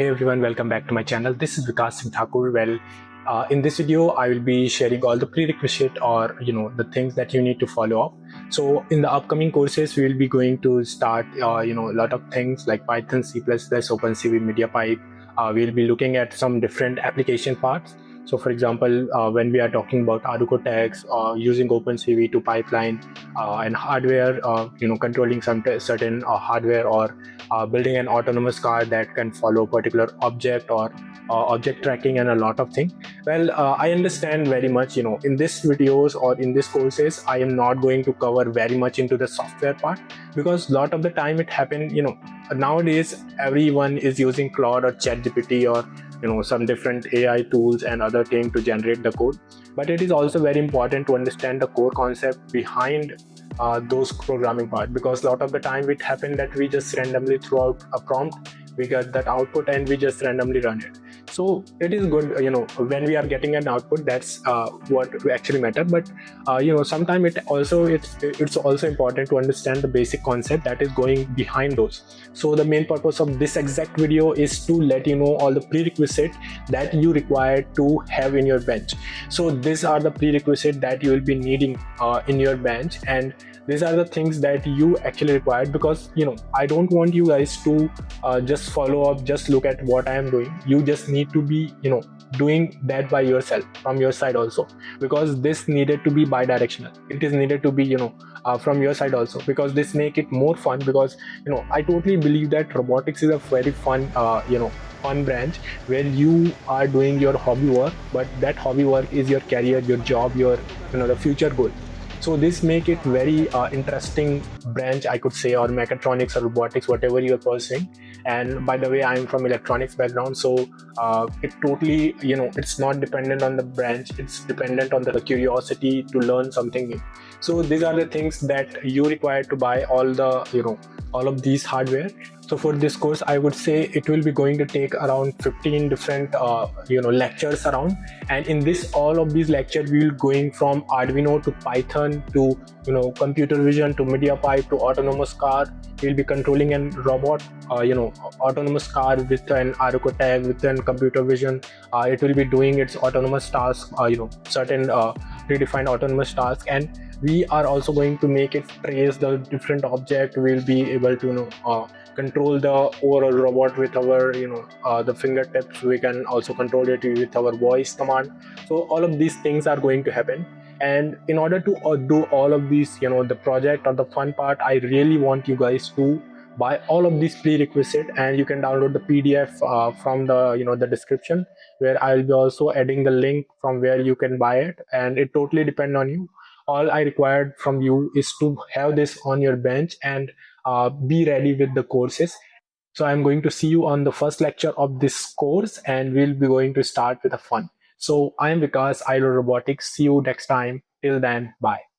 Hey everyone, welcome back to my channel. This is Vikas Singh Thakur. In this video, I will be sharing all the prerequisite or the things that you need to follow up. So in the upcoming courses, we will be going to start a lot of things like Python, C++, OpenCV, MediaPipe. We'll be looking at some different application parts. So for example, when we are talking about Arduino tags, using OpenCV to pipeline and hardware, controlling some certain hardware or building an autonomous car that can follow a particular object or object tracking and a lot of things. Well, I understand very much, in this videos or in these courses, I am not going to cover very much into the software part because a lot of the time it happen, nowadays everyone is using Claude or ChatGPT or some different AI tools and other things to generate the code. But it is also very important to understand the core concept behind those programming part, because a lot of the time it happened that we just randomly throw out a prompt, we get that output and we just randomly run it. So it is good, when we are getting an output, that's what actually matter. But sometimes it's also important to understand the basic concept that is going behind those. So the main purpose of this exact video is to let you know all the prerequisite that you require to have in your bench. So these are the prerequisite that you will be needing in your bench, and these are the things that you actually require, because I don't want you guys to just follow up, just look at what I am doing. You just need to be doing that by yourself from your side also, because this needed to be bi-directional. It is needed to be from your side also, because this make it more fun. Because I totally believe that robotics is a very fun fun branch where you are doing your hobby work, but that hobby work is your career, your job, your the future goal. So this make it very interesting branch, I could say, or mechatronics or robotics, whatever you're pursuing. And by the way, I'm from electronics background, so it totally, it's not dependent on the branch, it's dependent on the curiosity to learn something new. So these are the things that you require to buy all the, all of these hardware. So for this course, I would say it will be going to take around 15 different lectures around. And in this, all of these lectures, we will going from Arduino to Python to computer vision to MediaPipe to autonomous car. We'll be controlling a robot, autonomous car with an Arduino tag, with an computer vision. It will be doing its autonomous tasks, certain predefined autonomous tasks, and we are also going to make it trace the different object. We'll be able to control the overall robot with our the fingertips. We can also control it with our voice command. So all of these things are going to happen. And in order to do all of these, the project or the fun part, I really want you guys to buy all of these prerequisite, and you can download the PDF from the the description, where I'll be also adding the link from where you can buy it. And it totally depends on you. All I required from you is to have this on your bench and be ready with the courses. So I'm going to see you on the first lecture of this course, and we'll be going to start with a fun. So I am Vikas, I love robotics. See you next time. Till then, bye.